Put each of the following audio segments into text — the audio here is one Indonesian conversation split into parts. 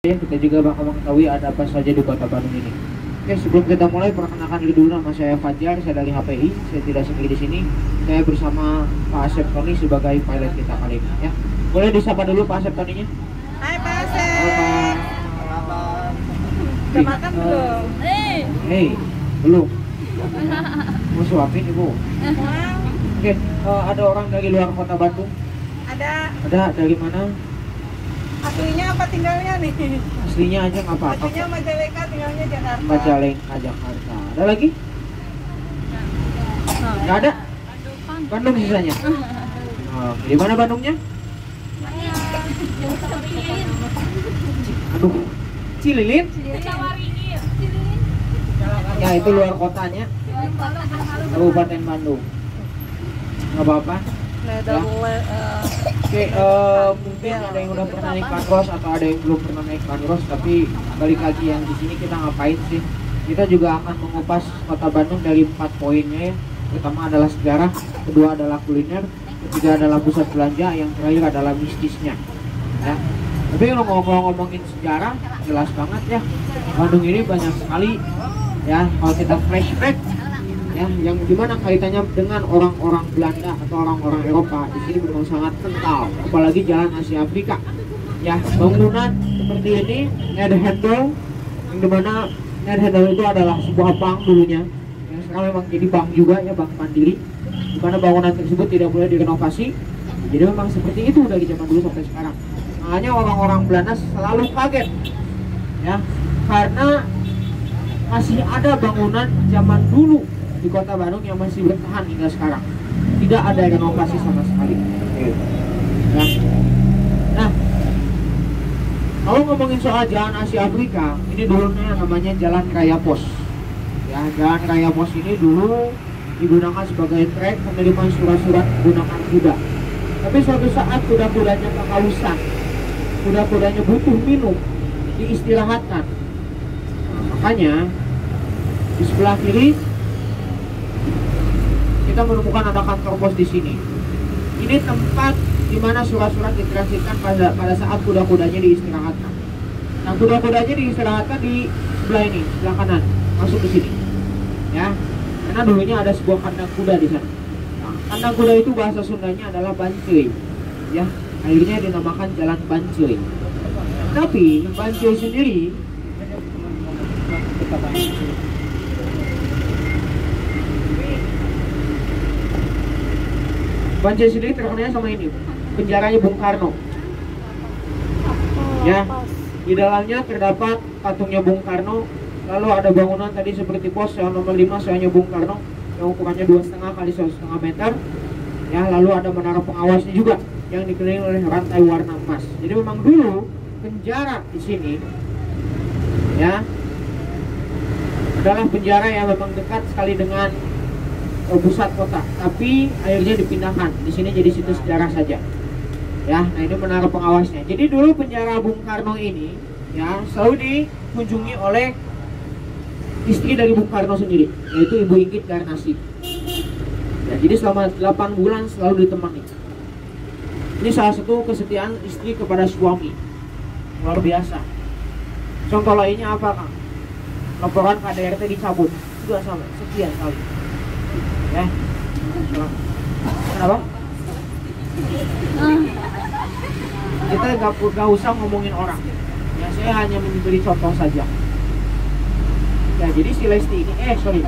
Kita juga bakal mengetahui ada apa saja di kota Bandung ini. Oke, sebelum kita mulai, perkenalkan diri dulu. Nama saya Fajar, saya dari HPI. Saya tidak sendiri di sini. Saya bersama Pak Asep Tony sebagai pilot kita kali ini. Ya, boleh disapa dulu Pak Asep Tony-nya. Hai Pak Asep. Halo Pak. Udah makan belum? Hei, belum. Mau suapin Ibu? Oke, ada orang dari luar kota Bandung? Ada. Ada, dari mana? Aslinya apa tinggalnya nih? Aslinya aja nggak apa-apa. Aslinya Majalengka, tinggalnya Jakarta. Majalengka, Jakarta. Ada lagi? Nggak ada? Bandung sisanya? Di mana Bandungnya? Aduh, Cililin? Ya, itu luar kotanya. Kabupaten Bandung. Nggak apa-apa. Ya. Oke, mungkin ada yang udah pernah naik bandros atau ada yang belum pernah naik bandros, tapi balik lagi yang di sini kita ngapain sih? Kita juga akan mengupas kota Bandung dari 4 poinnya ya. Pertama adalah sejarah, kedua adalah kuliner, ketiga adalah pusat belanja, yang terakhir adalah mistisnya. Ya. Tapi kalau ngomongin sejarah, jelas banget ya. Bandung ini banyak sekali ya. Kalau kita flashback ya, yang dimana kaitannya dengan orang-orang Belanda atau orang-orang Eropa di sini memang sangat kental, apalagi jalan Asia Afrika ya. Bangunan seperti ini Netherhandel, yang dimana Netherhandel itu adalah sebuah bank dulunya, yang sekarang memang jadi bank juga ya, bank mandiri, dimana bangunan tersebut tidak boleh direnovasi. Jadi memang seperti itu dari zaman dulu sampai sekarang. Makanya orang-orang Belanda selalu kaget ya, karena masih ada bangunan zaman dulu di kota Bandung yang masih bertahan hingga sekarang, tidak ada renovasi sama sekali. Nah, kalau ngomongin soal jalan Asia Afrika, ini dulunya namanya Jalan Raya Pos. Ya, Jalan Raya Pos ini dulu digunakan sebagai trek penerimaan surat-surat menggunakan kuda. Tapi suatu saat kuda-kudanya kehausan, kuda-kudanya butuh minum, diistirahatkan. Nah, makanya di sebelah kiri kita menemukan ada kantor pos di sini. Ini tempat di mana surat-surat ditransitkan pada saat kuda-kudanya diistirahatkan. Nah, kuda-kudanya diistirahatkan di sebelah ini, sebelah kanan, masuk ke sini. Ya, karena dulunya ada sebuah kandang kuda di sana. Nah, kandang kuda itu bahasa Sundanya adalah Bancuy. Ya, akhirnya dinamakan Jalan Bancuy. Tapi Bancuy sendiri Bancuy sendiri terkenalnya sama ini, penjaranya Bung Karno. Ya, di dalamnya terdapat patungnya Bung Karno. Lalu ada bangunan tadi seperti pos sel nomor 5 selnya Bung Karno yang ukurannya 2,5 kali 1,5 meter. Ya, lalu ada menara pengawasnya juga yang dikelilingi oleh rantai warna emas. Jadi memang dulu penjara di sini ya adalah penjara yang memang dekat sekali dengan pusat kota, tapi akhirnya dipindahkan. Di sini jadi situs sejarah saja. Ya, nah ini menara pengawasnya. Jadi dulu penjara Bung Karno ini ya selalu dikunjungi oleh istri dari Bung Karno sendiri, yaitu Ibu Inggit Garnasi. Ya, jadi selama 8 bulan selalu ditemani. Ini salah satu kesetiaan istri kepada suami. Luar biasa. Contoh lainnya apa, Kang? Laporan KDRT dicabut. Juga sama, sekian kali. Ya. Kenapa? Kita gak usah ngomongin orang. Ya, saya hanya memberi contoh saja. Ya, jadi si Lesti ini, sorry.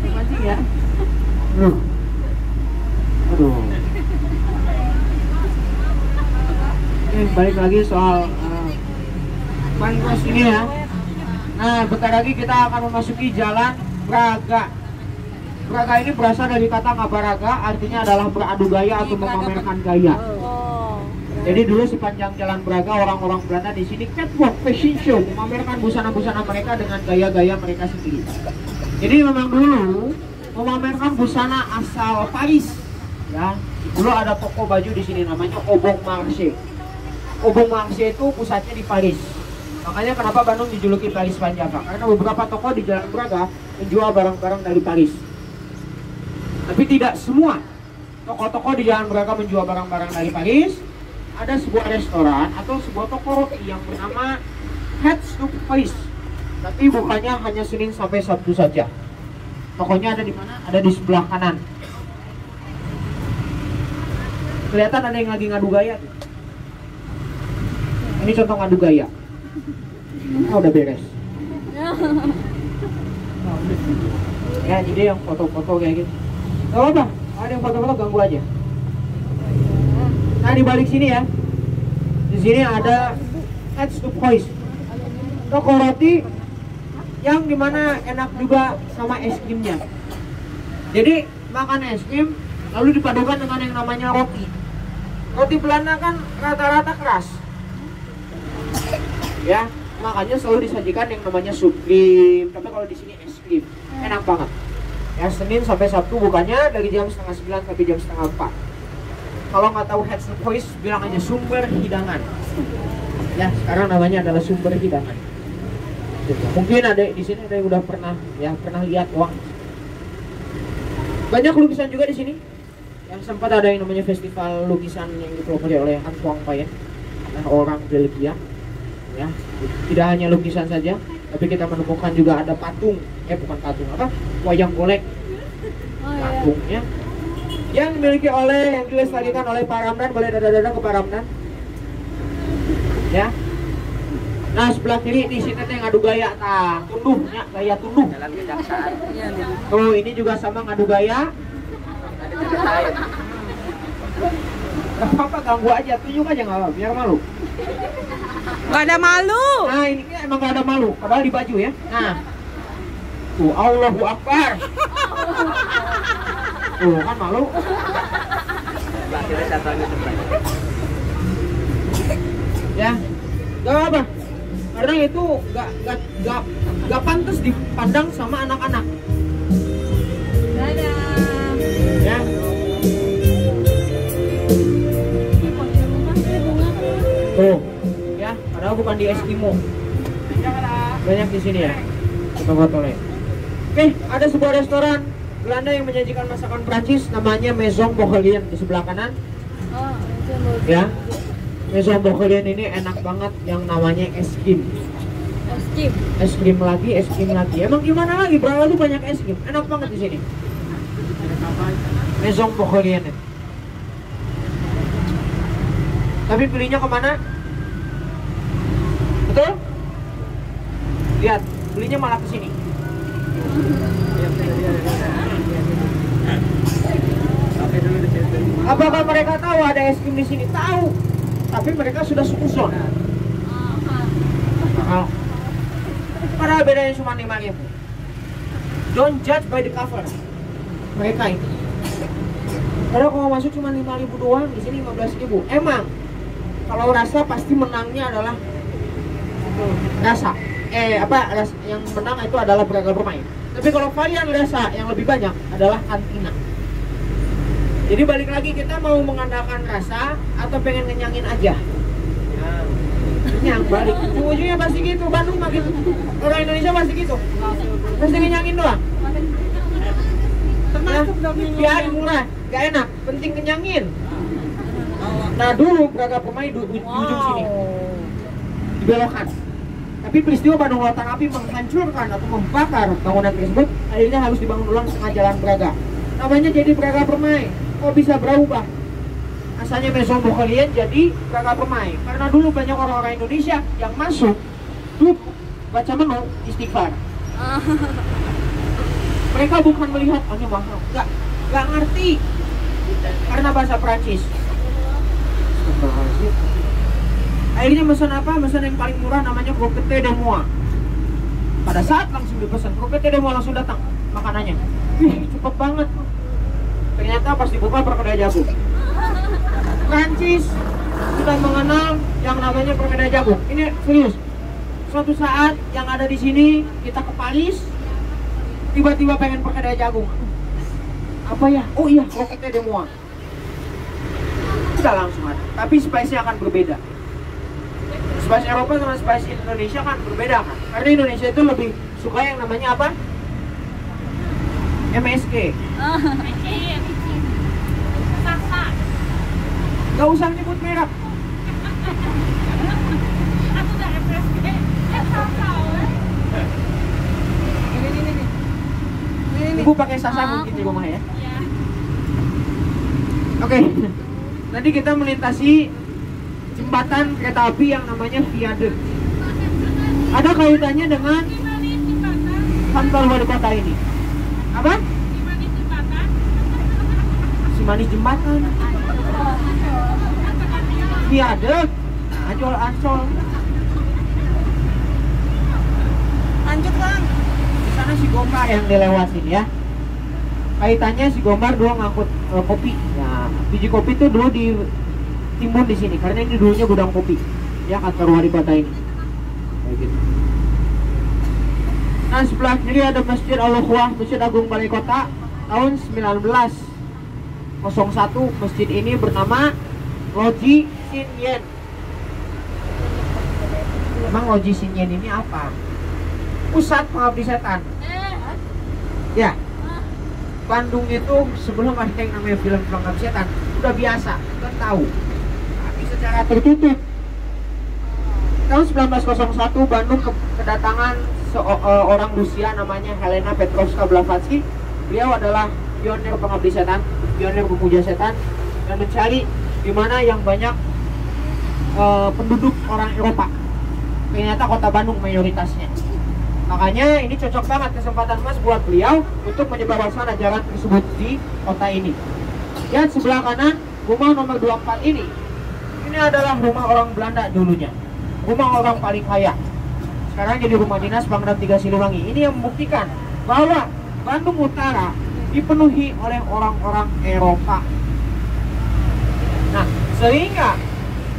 Mancing ya. Aduh. Balik lagi soal bandros ini ya. Nah, bentar lagi kita akan memasuki Jalan Braga. Braga ini berasal dari kata ngabaraga, artinya adalah beradu gaya atau memamerkan gaya. Jadi dulu sepanjang Jalan Braga orang-orang Belanda di sini catwalk fashion show, memamerkan busana-busana mereka dengan gaya-gaya mereka sendiri. Jadi memang dulu memamerkan busana asal Paris. Ya, dulu ada toko baju di sini namanya Obong Marché. Obong Marché itu pusatnya di Paris. Makanya kenapa Bandung dijuluki Paris Panjava, karena beberapa toko di Jalan Braga menjual barang-barang dari Paris. Tapi tidak semua toko-toko di Jalan Braga menjual barang-barang dari Paris. ada sebuah restoran atau sebuah toko roti yang bernama Heads to Face. Tapi bukanya hanya Senin sampai Sabtu saja. Tokonya ada di mana? Ada di sebelah kanan. Kelihatan ada yang lagi ngadu gaya tuh. Ini contoh ngadu gaya. Udah beres. Ya, jadi yang foto-foto kayak gitu. Gak apa-apa, ada yang foto-foto ganggu aja. Nah, di balik sini ya. Di sini ada Heads to Face. Toko roti yang dimana enak juga sama es krimnya. Jadi makan es krim lalu dipadukan dengan yang namanya roti. Roti Belanda kan rata-rata keras. Ya, makanya selalu disajikan yang namanya sup krim. Tapi kalau di sini es krim, enak banget. Ya, Senin sampai Sabtu bukannya dari jam setengah 9 sampai jam setengah 4. Kalau nggak tahu Heads to Face, bilang aja sumber hidangan. Ya, sekarang namanya adalah sumber hidangan. Mungkin ada di sini ada yang udah pernah lihat uang. Banyak lukisan juga di sini. Yang sempat ada yang namanya festival lukisan yang dipelopori oleh Antoine Payet, orang Belgia. Ya, tidak hanya lukisan saja, tapi kita menemukan juga ada patung, bukan patung apa? Wayang golek. Patungnya yang dimiliki oleh, yang dilestarikan oleh Pak Ramdan. Boleh dada-dada ke Pak Ramdan. Ya. Nah, sebelah kiri di sini yang ngadu gaya, tunduhnya gaya tunduh. Jalan kejaksaan. Oh, ini juga sama ngadu gaya. Apa ganggu aja, tunjuk aja nggak apa, biar malu. Gak ada malu. Nah, ini emang gak ada malu, padahal di baju ya. Nah, tuh Allahu Akbar. Tuh kan malu. Ya, gak apa. Karena itu gak pantas dipandang sama anak-anak. Dadah. Ya. Tuh, ya, padahal bukan di Eskimo. Banyak di sini ya. Foto-foto lain. Oke, ada sebuah restoran Belanda yang menyajikan masakan Prancis, namanya Maison Bohelian di sebelah kanan. Ya. Maison Bohelian ini enak banget yang namanya es krim. Es krim lagi. Emang gimana lagi? Berapa tuh banyak es krim. Enak banget di sini. Maison Bohelian. Tapi pilihnya kemana? Betul? Lihat, belinya malah ke sini. Apakah mereka tahu ada es krim di sini? Tahu. Tapi mereka sudah sukuson. Padahal bedanya cuma 5.000. Don't judge by the cover. Mereka ini. Kalau kalau masuk cuma 5.000 doang, di sini 15.000. Emang kalau rasa pasti menangnya adalah rasa. Rasa yang menang itu adalah Braga bermain. Tapi kalau varian rasa yang lebih banyak adalah kantina. Jadi balik lagi, kita mau mengandalkan rasa atau pengen kenyangin aja? Nah, kenyang balik. Ujung-ujungnya pasti gitu. Bandung makin, orang Indonesia pasti gitu. Pasti kenyangin doang. Termasuk dong biar murah, gak enak, penting kenyangin. Nah, dulu Braga Permai di ujung sini dibelokkan. Tapi peristiwa Bandung Lautan Api menghancurkan atau membakar bangunan tersebut, akhirnya harus dibangun ulang setengah jalan Braga. Namanya jadi Braga Permai. Kok bisa berubah? Asalnya Maison Bohelian jadi Braga Permai. Karena dulu banyak orang-orang Indonesia yang masuk tuh baca menu istighfar. Mereka bukan melihat ini mahal, nggak ngerti karena bahasa Prancis. Akhirnya pesan apa? Pesan yang paling murah namanya croquette de moi. Pada saat langsung dipesan croquette de moi langsung datang makanannya. Cepet banget. Ternyata pas dibuka perkedel jagung. Prancis sudah mengenal yang namanya perkedel jagung. Ini serius. Suatu saat yang ada di sini kita ke Paris, tiba-tiba pengen perkedel jagung. Apa ya? Oh iya, croquette de moi. Sudah langsung ada. Tapi spice-nya akan berbeda. Spice Eropa sama spice Indonesia kan berbeda kan? Karena Indonesia itu lebih suka yang namanya apa? MSG. Gak usah nyebut merek. pakai sasa mungkin di rumah ya. Oke. Nanti kita melintasi jembatan kereta api yang namanya viaduct. Ada kaitannya dengan kantor wali kota ini. Apa? Simanis jembatan. Viaduct. Ancol Ancol. Lanjut Kang. Di sana si Gomar yang dilewatin ya. Kaitannya si Gomar dulu ngangkut kopi. Nah, biji kopi itu dulu ditimbun di sini karena ini dulunya gudang kopi. Ya, kantor wali kota ini. Kayak gitu. Nah, sebelah kiri ada Masjid Al-Ukhwah, Masjid Agung Balai Kota tahun 1901. Masjid ini bernama Loji Sin Yen. Emang Loji Sin Yen ini apa? Pusat pengabdi setan. Ya. Bandung itu sebelum ada yang namanya film pengabdi setan udah biasa, kan tahu. Tapi secara tertutup. Tahun 1901 Bandung kedatangan seorang Rusia namanya Helena Petrovska Blavatsky. Beliau adalah pionir pengabdi setan, pionir pemuja setan, dan mencari di mana yang banyak penduduk orang Eropa. Ternyata kota Bandung mayoritasnya. Makanya ini cocok banget kesempatan emas buat beliau untuk menyebarluaskan ajaran tersebut di kota ini. Lihat sebelah kanan, rumah nomor 24 ini. Ini adalah rumah orang Belanda dulunya. Rumah orang paling kaya. Sekarang jadi rumah dinas Pangdam 3 Siliwangi. Ini yang membuktikan bahwa Bandung Utara dipenuhi oleh orang-orang Eropa. Nah, sehingga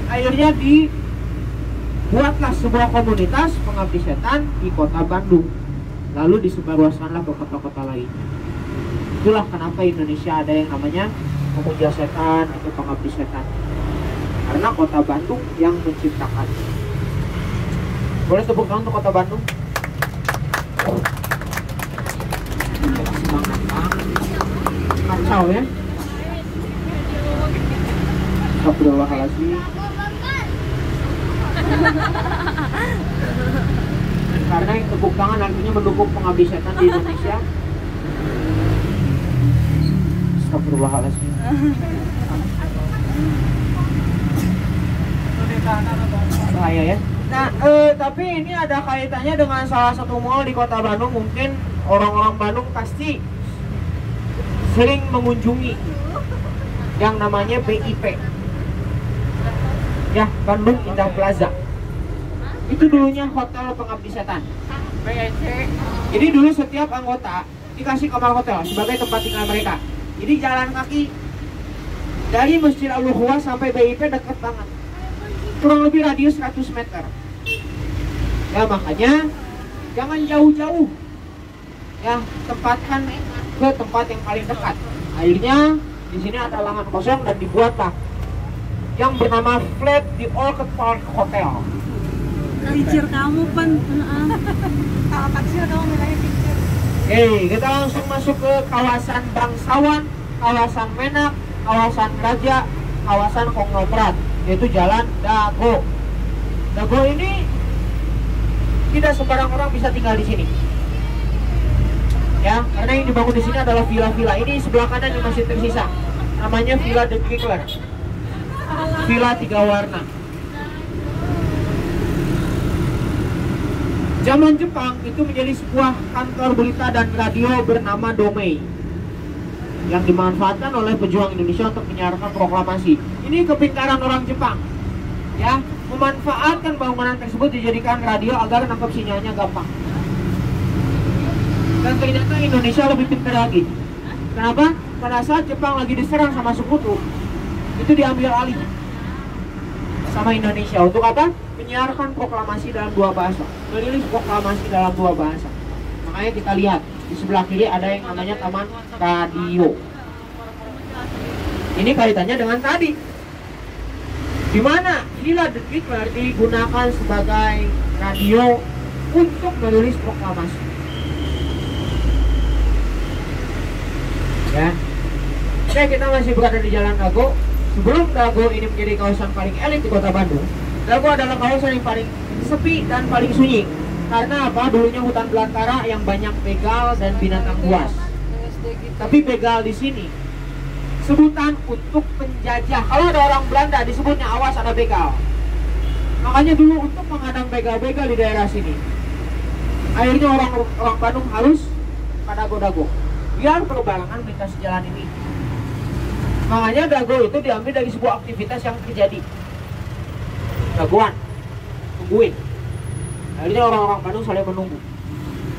akhirnya dibuatlah sebuah komunitas pengabdi setan di kota Bandung. Lalu disebarluaskanlah ke kota-kota lainnya. Itulah kenapa Indonesia ada yang namanya pemuja setan atau pengabdi setan. Karena kota Bandung yang menciptakan. Boleh tepuk tangan untuk kota Bandung? Semangat banget. Kacau ya. Astagfirullahaladzim. Karena yang tepuk tangan artinya mendukung pengabdi setan di Indonesia. Astagfirullahaladzim. Bahaya ya. Nah, tapi ini ada kaitannya dengan salah satu mall di kota Bandung. Mungkin orang-orang Bandung pasti sering mengunjungi yang namanya BIP. Ya, Bandung Indah Plaza. Itu dulunya hotel pengabdi setan. Jadi dulu setiap anggota dikasih kamar hotel sebagai tempat tinggal mereka. Jadi jalan kaki dari Masjid Al-Ukhwah sampai BIP dekat banget. Kurang lebih radius 100 meter. Ya, makanya jangan jauh-jauh. Ya, tempatkan ke tempat yang paling dekat. Akhirnya di sini ada lahan kosong dan dibuatlah yang bernama Flat di Orchid Park Hotel. Kicir kamu pen. Kalau kecil kamu bilangnya kicir. Oke, kita langsung masuk ke kawasan Bangsawan, kawasan Menak, kawasan Raja, kawasan Konglomerat, yaitu Jalan Dago. Dago ini tidak sembarang orang bisa tinggal di sini. Ya, karena yang dibangun di sini adalah villa-villa. Ini sebelah kanan yang masih tersisa. Namanya Villa The Giggler. Villa 3 warna. Zaman Jepang itu menjadi sebuah kantor berita dan radio bernama Domei yang dimanfaatkan oleh pejuang Indonesia untuk menyiarkan proklamasi. Ini kepintaran orang Jepang, ya, memanfaatkan bangunan tersebut dijadikan radio agar nangkap sinyalnya gampang. Dan ternyata Indonesia lebih pintar lagi. Kenapa? Pada saat Jepang lagi diserang sama sekutu, itu diambil alih sama Indonesia. Untuk apa? Menyiarkan proklamasi dalam 2 bahasa. Merilis proklamasi dalam 2 bahasa. Makanya kita lihat di sebelah kiri ada yang namanya Taman Radio. Ini kaitannya dengan tadi. Di mana Villa The Giggler digunakan sebagai radio untuk merilis proklamasi. Ya. Oke, kita masih berada di Jalan Dago. Sebelum Dago ini menjadi kawasan paling elit di kota Bandung, Dago adalah kawasan yang paling sepi dan paling sunyi. Karena apa? Dulunya hutan belantara yang banyak begal dan binatang buas. Tapi begal di sini sebutan untuk penjajah. Kalau ada orang Belanda disebutnya awas ada begal. Makanya dulu untuk menghadang begal-begal di daerah sini, akhirnya orang Bandung harus pada dago-dago biar perbalangan melintasi jalan ini. Makanya dago itu diambil dari sebuah aktivitas yang terjadi. Dagoan, tungguin. Akhirnya orang-orang Bandung saling menunggu.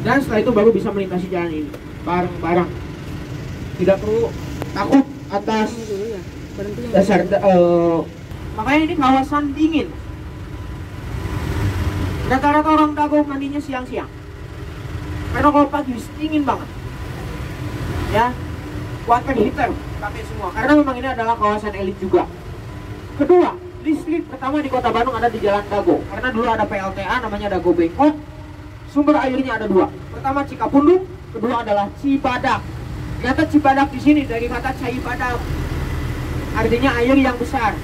Dan setelah itu baru bisa melintasi jalan ini bareng-bareng. Tidak perlu takut atas dasar makanya ini kawasan dingin. Rata-rata orang dago mandinya siang-siang. Karena kalau pagi dingin banget. Ya, water heater pakai semua. Karena memang ini adalah kawasan elit juga. Kedua, listrik pertama di Kota Bandung ada di Jalan Dago. Karena dulu ada PLTA namanya Dago Bengkok. Sumber airnya ada dua. Pertama Cikapundung, kedua adalah Cibadak. Kata Cibadak di sini dari kata Caibadak, artinya air yang besar.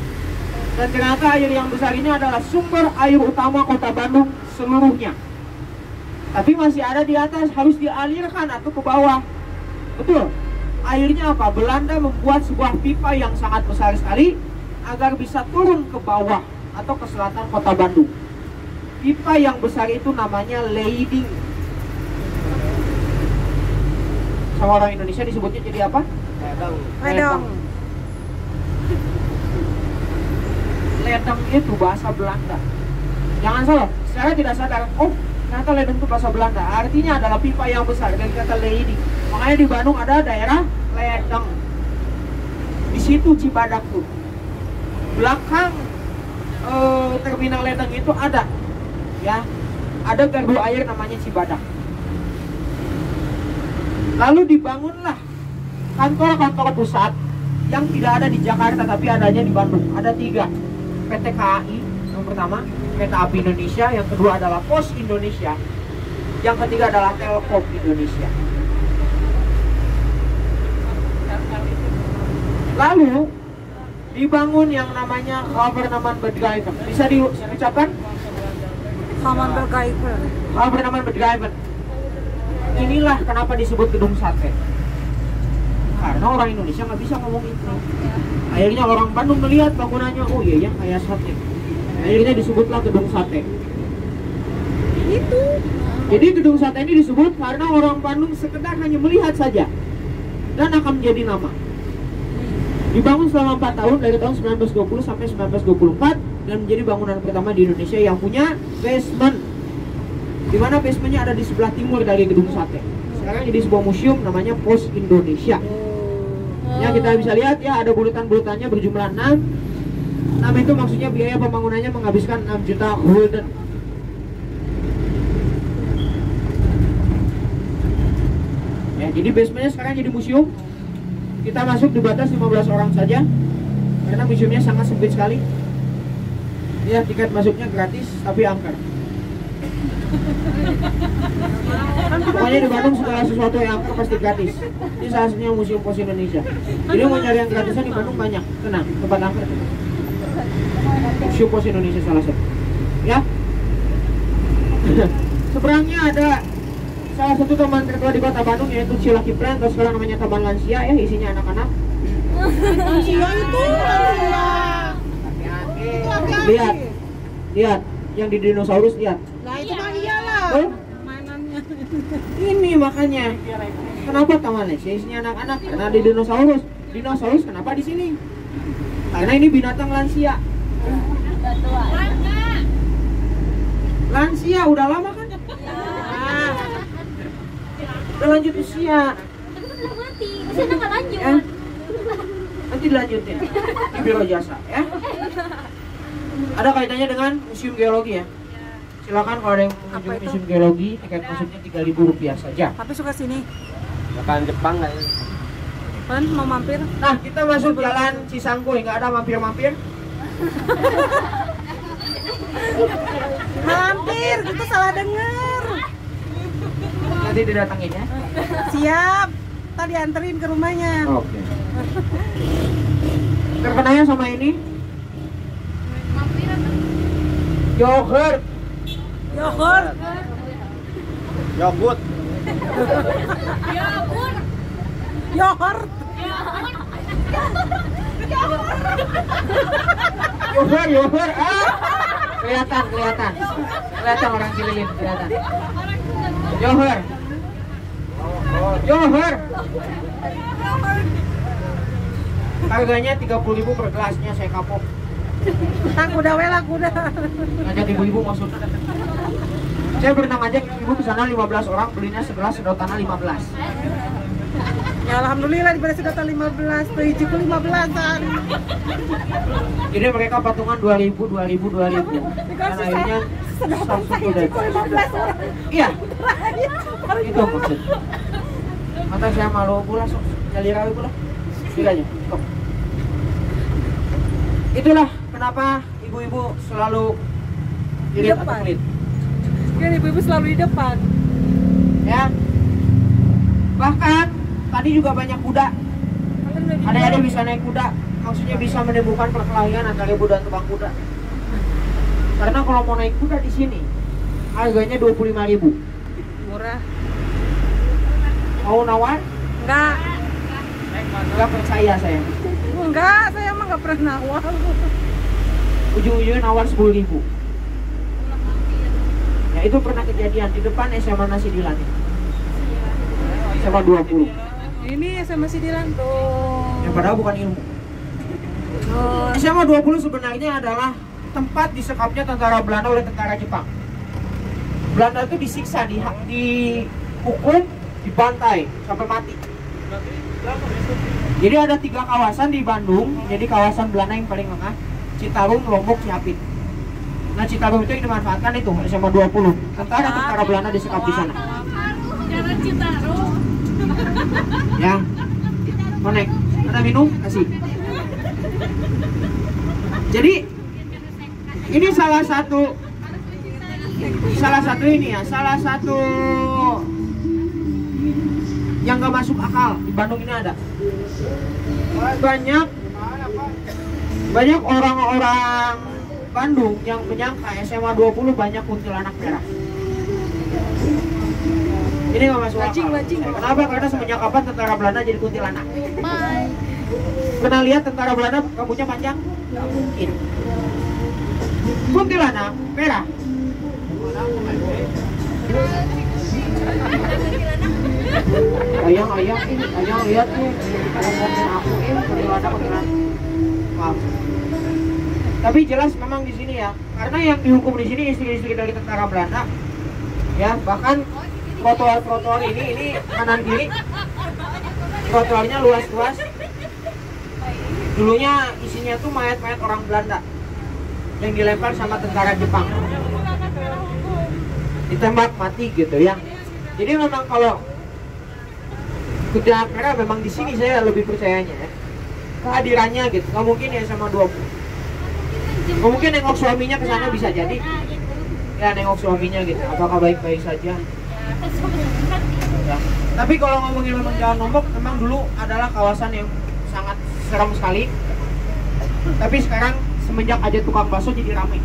Dan ternyata air yang besar ini adalah sumber air utama Kota Bandung seluruhnya. Tapi masih ada di atas, harus dialirkan atau ke bawah. Betul. Airnya apa? Belanda membuat sebuah pipa yang sangat besar sekali agar bisa turun ke bawah atau ke selatan Kota Bandung. Pipa yang besar itu namanya leiding. Sama orang Indonesia disebutnya jadi apa? Ledang. Ledang itu bahasa Belanda. Jangan salah, saya tidak sadar. Oh, ternyata ledang itu bahasa Belanda. Artinya adalah pipa yang besar dari kata leiding. Makanya di Bandung ada daerah ledang. Di situ Cibadak tuh. Belakang terminal ledang itu ada, ya, ada gardu air namanya Cibadak. Lalu dibangunlah kantor-kantor pusat yang tidak ada di Jakarta tapi adanya di Bandung. Ada 3. PT KAI yang pertama, Kereta Api Indonesia, yang kedua adalah Pos Indonesia, yang ketiga adalah Telkom Indonesia. Lalu dibangun yang namanya Government-Bedrijven. Bisa diucapkan? Government-Bedrijven. Inilah kenapa disebut gedung sate. Karena orang Indonesia nggak bisa ngomong itu. Akhirnya orang Bandung melihat bangunannya, oh iya yang kayak sate. Akhirnya disebutlah gedung sate. Itu. Jadi gedung sate ini disebut karena orang Bandung sekedar hanya melihat saja dan akan menjadi nama. Dibangun selama 4 tahun dari tahun 1920 sampai 1924 dan menjadi bangunan pertama di Indonesia yang punya basement. Di mana basementnya ada di sebelah timur dari gedung sate. Sekarang jadi sebuah museum namanya Pos Indonesia. Ya, kita bisa lihat ya ada bulutan-bulutannya berjumlah 6. 6 itu maksudnya biaya pembangunannya menghabiskan 6 juta gulden. Ya, jadi basementnya sekarang jadi museum. Kita masuk dibatas 15 orang saja karena museumnya sangat sempit sekali. Ya, tiket masuknya gratis tapi angker. Pokoknya di Bandung segala sesuatu yang angker pasti gratis. Ini salah satunya Museum Pos Indonesia. Jadi mau nyari yang gratisan di Bandung banyak. Tenang, tempat angker. Museum Pos Indonesia salah satu. Ya. Seberangnya ada salah satu taman tertua di Kota Bandung yaitu Cila Kipren atau sekarang namanya Taman Lansia ya, isinya anak-anak. Lansia itu. Lihat. Lihat yang di dinosaurus, lihat. Nah, itu mah iyalah. Oh? Mainannya. Ini makanya. Kenapa Taman Lansia isinya anak-anak? Karena di dinosaurus. Dinosaurus kenapa di sini? Karena ini binatang lansia. Lansia udah lama kan? Ah. Udah lanjut usia. Tapi kan udah mati, bisa nggak lanjut. Ya? Nanti dilanjutin di Biro Jasa ya. Ada kaitannya dengan Museum Geologi ya. Silakan kalau ada yang mengunjungi Museum Geologi, tiket masuknya Rp3.000 saja. Tapi suka sini. Makan Jepang nggak ya? Kan mau mampir? Nah, kita masuk jalan Cisangkuy, nggak ada mampir-mampir. Mampir, kita salah denger. Nanti didatangin ya. Siap. Tadi anterin ke rumahnya. Oke. Terkenanya sama ini. Yogurt. Yogurt. Yogurt. Yohor. Yohor. Kelihatan orang Cililin, kelihatan. Yohor. Harganya 30.000 per gelasnya, saya kapok. Tak kuda wela kuda. Ngajak ibu-ibu masuk. Saya berenang ajak ibu ke sana 15 orang, belinya segelas sedotannya 15. Ya alhamdulillah diberi sedotan 15, tuh hiji ku 15-an. Jadi mereka patungan 2.000. Dan akhirnya Sedotan saya hiji ku 15 orang. iya. Itu maksud. Mata saya malu pula sok jalirawi pula. Tiganya. Sok. Itulah kenapa ibu-ibu selalu irit atau pelit. Kan ibu-ibu selalu di depan. Ya. Bahkan tadi juga banyak kuda. Ada bisa naik kuda. Maksudnya bisa menimbulkan perkelahian antara ibu dan tukang kuda. Karena kalau mau naik kuda di sini harganya 25.000. Murah. Mau nawar? Enggak. Enggak percaya saya. Enggak, saya emang enggak pernah nawar. Ujung-ujungnya nawar 10.000. Ya itu pernah kejadian di depan SMA Nasi Dilan. SMA 20. Ini SMA Sidilan tuh. Yang padahal bukan ilmu. SMA 20 sebenarnya adalah tempat disekapnya tentara Belanda oleh tentara Jepang. Belanda itu disiksa, dihukum, dibantai sampai mati. Jadi ada 3 kawasan di Bandung. Jadi kawasan Belanda yang paling lengah, Citarum, Lombok, Ciapit. Nah Citarum itu yang dimanfaatkan itu SMA 20. Tentara Belanda disekap di sana. Jangan Citarum. Ya, konek. Ada minum? Kasih. Jadi ini salah satu yang gak masuk akal di Bandung ini ada. Banyak orang-orang Bandung yang menyangka SMA 20 banyak kuntilanak merah. Ini gak masuk akal. Kenapa? Karena semenjak kapan tentara Belanda jadi kuntilanak? Pernah lihat tentara Belanda rambutnya panjang? Gak mungkin. Kuntilanak merah. Ayang lihat nih, ngomongin aku kuntilanak. Maaf. Tapi jelas memang di sini ya, karena yang dihukum di sini istri-istri dari tentara Belanda. Ya, bahkan trotoar ini kanan kiri trotoarnya luas. Dulunya isinya tuh mayat-mayat orang Belanda yang dilempar sama tentara Jepang, ditembak mati gitu ya. Jadi memang kalau kuda merah memang di sini saya lebih percayanya ya, kehadirannya gitu. Nggak mungkin ya sama 20. Nggak mungkin nengok suaminya ke sana, bisa jadi ya nengok suaminya gitu, apakah baik-baik saja ya. Tapi kalau ngomongin memang Jalan Lombok, memang dulu adalah kawasan yang sangat seram sekali. Tapi sekarang semenjak ada tukang bakso jadi ramai.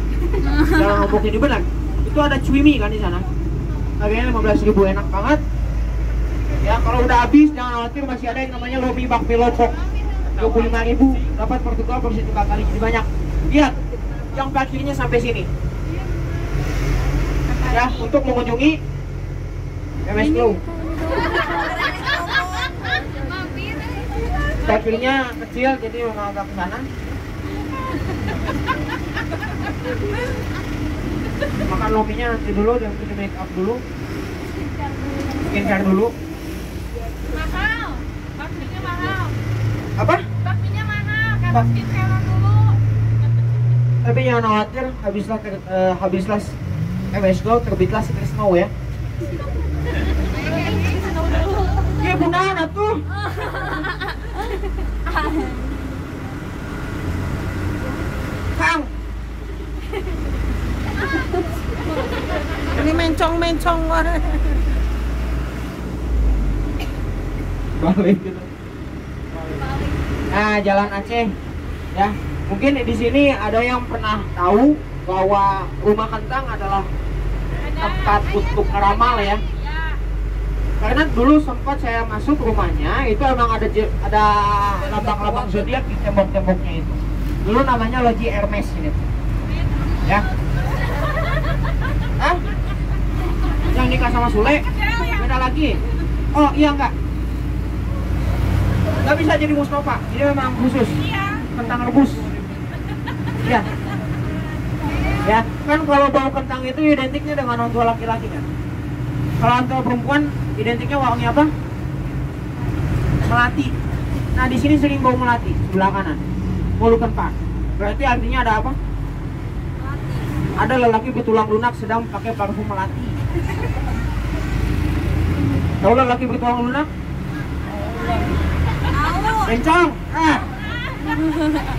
Jalan Lombok ini benar. Itu ada cuimi kan di sana. Harganya 15.000, enak banget. Ya kalau udah habis jangan khawatir, masih ada yang namanya lomi bakmi Lombok. 25.000 dapat Portugal porsi 3 kali, jadi banyak. Lihat, yang parkirnya sampai sini. Ya, untuk mengunjungi MS Glow. Parkirnya kecil jadi memang agak ke sana. Makan lominya nanti dulu, dan di make up dulu, skincare dulu. Mahal. Bakminya mahal. Apa? Bakminya mahal. Karena skincare dulu. Tapi jangan khawatir, habislah MS Glow, terbitlah Secret Snow ya. Ya bundahan atuh. Kang. Ini mencong wae. Balik gitu. Nah, Jalan Aceh ya. Mungkin di sini ada yang pernah tahu bahwa Rumah Kentang adalah tempat untuk ngeramal ya. Karena dulu sempat saya masuk rumahnya, itu emang ada lambang-lambang zodiak di tembok-temboknya itu. Dulu namanya Loji Hermes ini. Ya. Hah? Yang nikah sama Sule? Beda lagi. Oh iya enggak? Nggak bisa jadi Mustafa, jadi memang khusus. Kentang rebus. Iya. Ya, kan kalau bau kentang itu identiknya dengan orang tua laki-laki kan. Kalau orang tua perempuan identiknya wangi apa? Melati. Nah di sini sering bau melati sebelah kanan, mulut kentang. Berarti artinya ada apa? Ada lelaki bertulang lunak sedang pakai parfum melati. Tahu lelaki bertulang lunak? Bencong.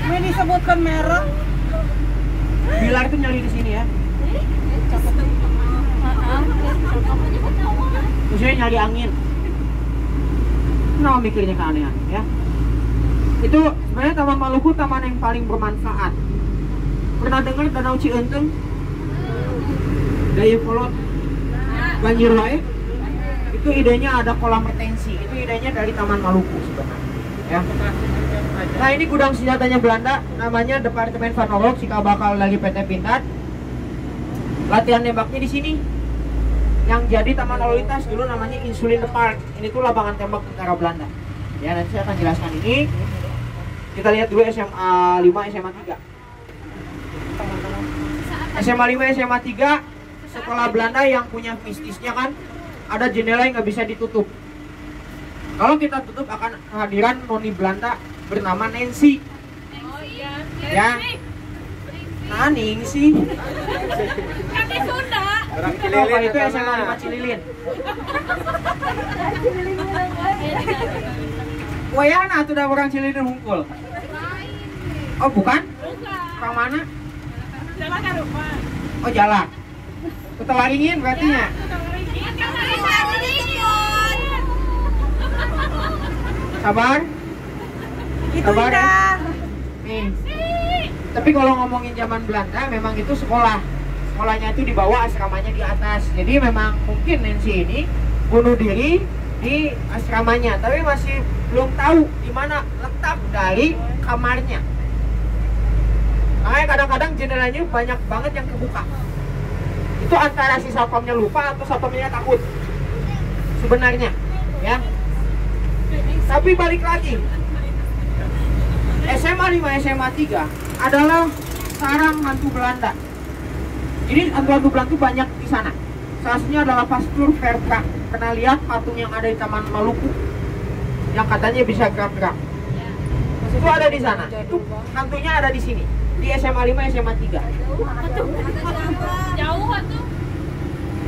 Ini disebutkan merek. Bilar itu nyari di sini ya. Terusnya nyari angin. Kenapa mikirnya keanehan ya? Itu sebenarnya Taman Maluku taman yang paling bermanfaat. Pernah dengar Danau Cienteng? Daya Kolot, banjir wae? Itu idenya ada kolam retensi. Itu idenya dari Taman Maluku sebenarnya. Ya. Nah ini gudang senjatanya Belanda, namanya Departemen Van Oorlog, cikal bakal lagi PT Pindad. Latihan nembaknya di sini. Yang jadi taman lalu lintas dulu namanya Insulin Park. Ini tuh lapangan tembak tentara Belanda. Ya nanti saya akan jelaskan ini. Kita lihat dulu SMA 5, SMA 3. SMA 5, SMA 3 sekolah Belanda yang punya mistisnya kan, ada jendela yang nggak bisa ditutup. Kalau kita tutup akan kehadiran noni Belanda bernama Nancy. Oh iya. Ya. Nah, Ningsi. Kan di Sunda. Orang Oh, Cililin itu itu SMA 5 Cililin. Wayana tuh udah orang Cililin hungkul. Oh, bukan? Bukan. Kang mana? Jalan ke rumah. Oh, Jalak. Kutelaringin berarti ya. Sabar. Itu Sabar ya. indah. Nih. Tapi kalau ngomongin zaman Belanda memang itu sekolah. Sekolahnya itu di bawah, asramanya di atas. Jadi memang mungkin Nancy ini bunuh diri di asramanya, tapi masih belum tahu di mana letak dari kamarnya. Makanya kadang-kadang jendelanya banyak banget yang kebuka. Itu antara si satpamnya lupa atau satpamnya takut. Sebenarnya, ya. Tapi balik lagi. SMA 5, SMA 3 adalah sarang hantu Belanda. Jadi hantu-hantu Belanda itu banyak di sana. Salah satunya adalah Pastur Verka. Pernah lihat patung yang ada di Taman Maluku yang katanya bisa gerak-gerak? Itu ada di sana. Itu hantunya ada di sini. Di SMA 5, SMA 3. Jauh tuh.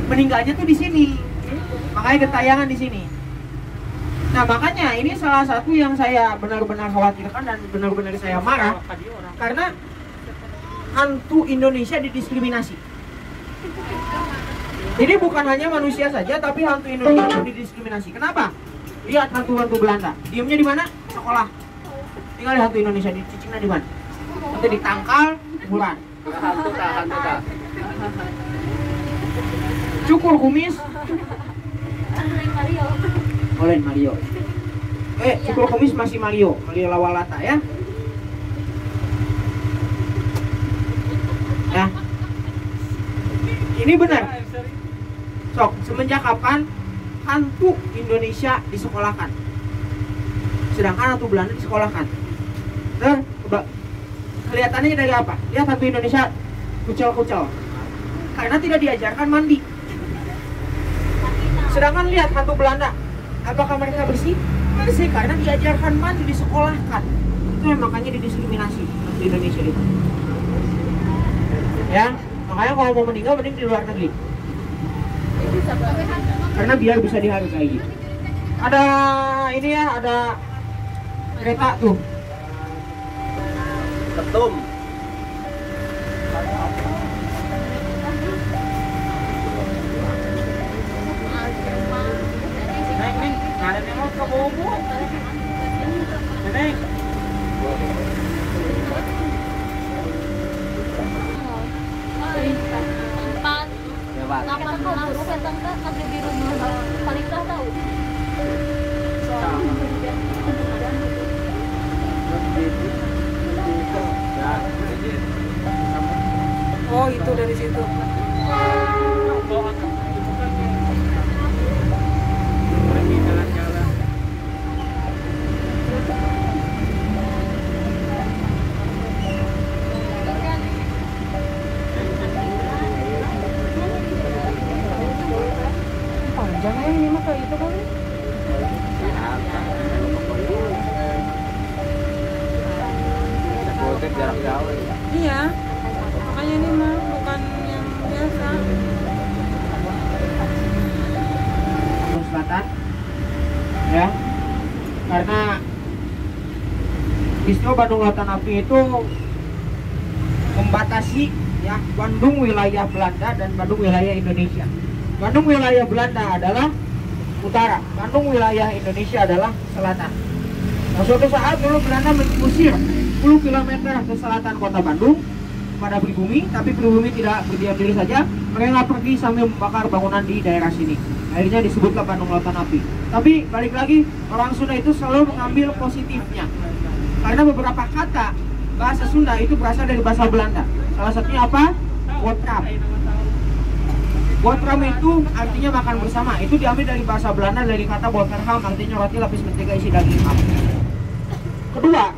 Meninggalnya tuh di sini. Makanya ketayangan di sini. Nah makanya ini salah satu yang saya benar-benar khawatirkan dan benar-benar saya marah karena hantu Indonesia didiskriminasi. Jadi bukan hanya manusia saja, tapi hantu Indonesia didiskriminasi. Kenapa? Lihat hantu-hantu Belanda. Diamnya di mana? Sekolah. Tinggal di hantu Indonesia, di cicingnya di mana? Nanti ditangkal, kuburan. hantu tak. Cukur kumis. Oleh Mario. Cukur kumis masih Mario Lawalata ya. Nah, ini benar. Sok, semenjak kapan hantu Indonesia disekolahkan? Sedangkan hantu Belanda disekolahkan. Nah, coba kelihatannya dari apa? Lihat hantu Indonesia kucel-kucel. Karena tidak diajarkan mandi. Sedangkan lihat hantu Belanda, apakah mereka bersih? Bersih karena diajarkan mandi, disekolahkan. Itu yang makanya didiskriminasi hantu Indonesia itu. Ya, makanya kalau mau meninggal mending di luar negeri. Karena biar bisa dihargai. Ada ini ya, ada kereta tuh. Ketum. Neng, ada nengok ke bobo. Neng. Empat. Ya, Pak. Suruh datang ke negeri biru paling dah tahu. Oh, itu dari situ. Panjang ya ini mah kayak itu kali. Jarak jauh. Iya. Makanya ini mah bukan yang biasa. Selatan, ya, karena peristiwa Bandung Lautan Api itu membatasi ya Bandung wilayah Belanda dan Bandung wilayah Indonesia. Bandung wilayah Belanda adalah utara, Bandung wilayah Indonesia adalah selatan. Nah, suatu saat dulu Belanda mengusir 10 km ke selatan kota Bandung pada pribumi, tapi pribumi tidak berdiam diri saja, mereka pergi sambil membakar bangunan di daerah sini. Akhirnya disebutlah Bandung Lautan Api. Tapi balik lagi, orang Sunda itu selalu mengambil positifnya. Karena beberapa kata bahasa Sunda itu berasal dari bahasa Belanda. Salah satunya apa? Wotram. Wotram itu artinya makan bersama. Itu diambil dari bahasa Belanda dari kata boterham, artinya roti lapis mentega isi daging ham. Kedua,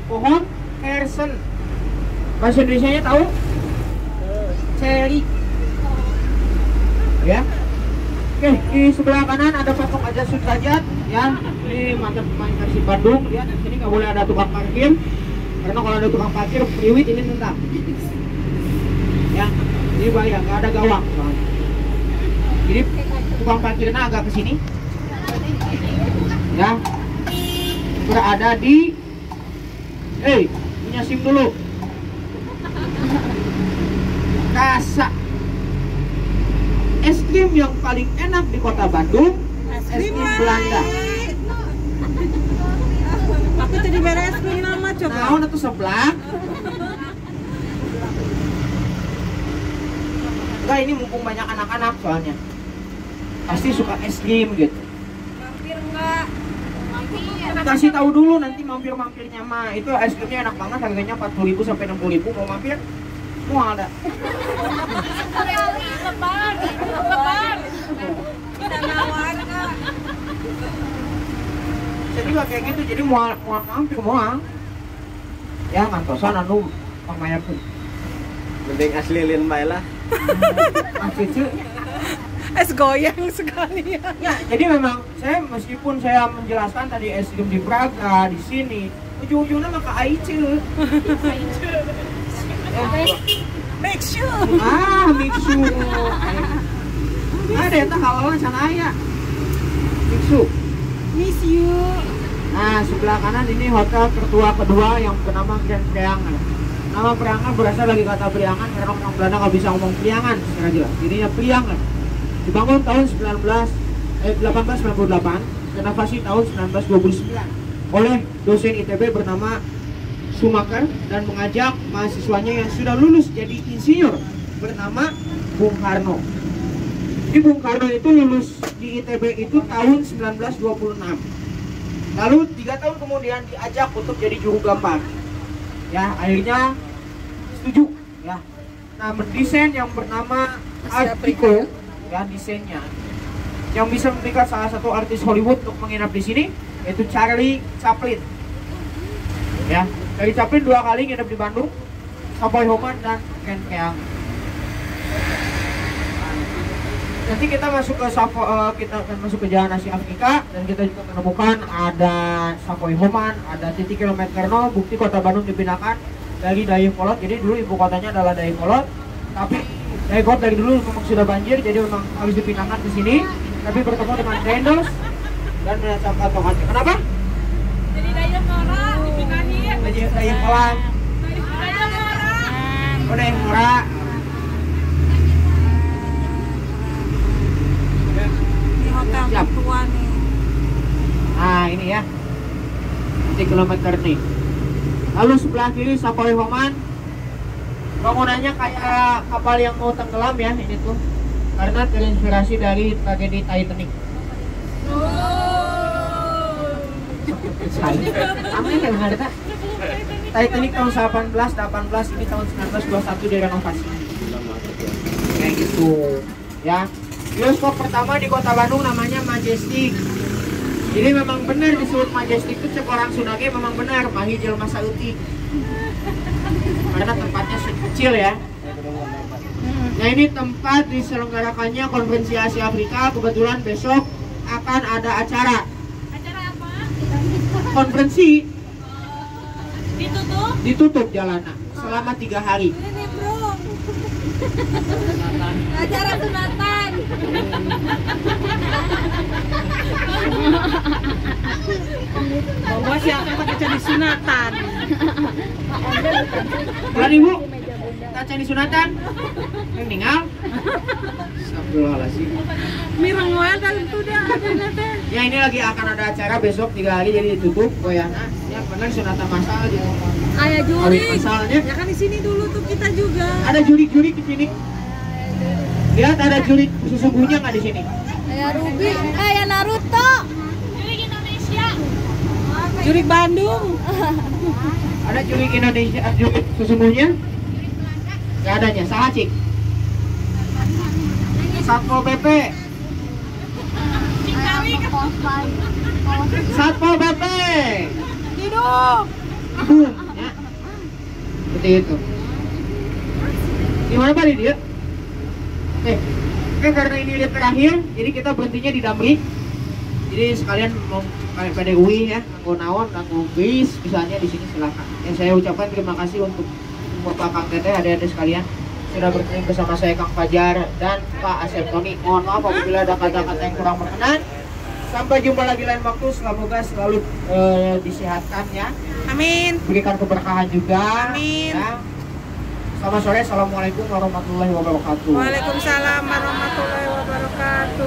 pohon kersen. Bahasa Indonesianya tahu? Ceri. Ya. Oke, di sebelah kanan ada patok aja Sudrajat, ya. Ini mantan pemain Persib Bandung. Lihat di sini nggak boleh ada tukang parkir, karena kalau ada tukang parkir priwit ini tentang. Ya, ini bahaya, nggak ada gawang. Jadi tukang parkirnya agak ke sini. Ya, berada di. Punya SIM dulu. Kasa. Es krim yang paling enak di kota Bandung, es krim Belanda. Aku jadi beres krim nama coba. Nah, itu sebelah. Enggak, ini mumpung banyak anak-anak soalnya. Pasti suka es krim gitu. Mampir enggak? Kasih tahu dulu nanti mampir-mampirnya mah. Itu es krimnya enak banget, harganya 40.000 sampai 60.000. Mau mampir? Mau ada. Lebar. Bisa nawar Kak. Saya juga kayak gitu, jadi mau mampir mau. Ya ngantosan anu pamayakeun. Mending asli lin bae lah. Cucu. Es goyang sekali ya. Ya, jadi memang saya meskipun saya menjelaskan tadi es krim di Praga, di sini, ujung-ujungnya maka aice. Make sure. Miksu. Ada eta halalan sana aya. Miksu. Miss you. Nah, sebelah kanan ini hotel tertua kedua yang bernama Grand Priangan. Nama Priangan berasal dari kata Priangan karena orang Belanda nggak bisa ngomong Priangan secara jelas. Jadinya Priangan. Dibangun tahun 1898, renovasi tahun 1929 oleh dosen ITB bernama Schumacher dan mengajak mahasiswanya yang sudah lulus jadi insinyur bernama Bung Karno. Jadi Bung Karno itu lulus di ITB itu tahun 1926. Lalu 3 tahun kemudian diajak untuk jadi juru gambar. Ya, akhirnya setuju. Ya. Nah, mendesain yang bernama Art Deco, ya desainnya, yang bisa memikat salah satu artis Hollywood untuk menginap di sini, yaitu Charlie Chaplin. Ya, Charlie Chaplin 2 kali nginep di Bandung, Savoy Homan dan Ken Keang. Nanti kita masuk ke Jalan Asia Afrika dan kita juga menemukan ada Savoy Homan, ada titik kilometer 0, bukti kota Bandung dipindahkan dari Dayakolot. Jadi dulu ibu kotanya adalah Dayakolot, tapi Dayakolot dari dulu memang sudah banjir, jadi memang harus dipindahkan ke sini. Tapi bertemu dengan Dendos dan menetap kantongannya. Kenapa? Jadi Dayakolot dipindahin. Dayakolot. Dayakolot. Oh, Dayakolot. Di hotel Siap. tua nih. Nah, ini ya. Titik kilometer nih. Lalu sebelah kiri Savoy Homan. Bangunannya kayak kapal yang mau tenggelam ya, ini tuh. karena terinspirasi dari tragedi Titanic. Aman ya benar tak? Titanic tahun 1818 ini tahun 1921 direnovasi. Kayak gitu ya. Bioskop pertama di Kota Bandung namanya Majestic. Jadi memang benar disebut Majestic itu cek orang Sunage memang benar panggil jelema sautik. Karena tempatnya kecil ya. Nah ini tempat diselenggarakannya konferensi Asia Afrika. Kebetulan besok akan ada acara. Acara apa? Konferensi Ditutup? ditutup jalanan selama 3 hari. Ini bro. Acara sunatan. Bawa siapa pakai jadi sunatan. Bulan ibu, kita cari sunatan. Yang tinggal. Astagfirullahaladzim. Mireng wae dan itu dia ada teh. Ya ini lagi akan ada acara besok 3 hari jadi ditutup. Goyana. Ya benar sunatan masal gitu. Ayah Kawin juri. masalnya. Ya kan di sini dulu tuh kita juga. Ada juri-juri di sini. Lihat ada juri sesungguhnya nggak di sini? Kayak Ruby, kayak Naruto. Jurik Indonesia. Juri Bandung. Ada juri Indonesia, juri sesungguhnya? Nggak adanya, salah cik. Satpol PP. Satpol PP. Hidup. Boom. Ya. Seperti itu. Gimana Pak dia? Karena ini lihat terakhir, jadi kita berhentinya di Damri. Jadi sekalian mau kayak PDUI ya, nganggo naon, nganggo bis, misalnya di sini silakan. Yang saya ucapkan terima kasih untuk Bapak Kang Teteh, adik-adik sekalian sudah bertemu bersama saya Kang Fajar dan Pak Asep Tony. Mohon maaf apabila ada kata-kata yang kurang berkenan. Sampai jumpa lagi lain waktu. Semoga selalu disehatkan ya. Amin. Berikan keberkahan juga. Amin. Ya. Selamat sore. Assalamualaikum warahmatullahi wabarakatuh. Waalaikumsalam warahmatullahi wabarakatuh.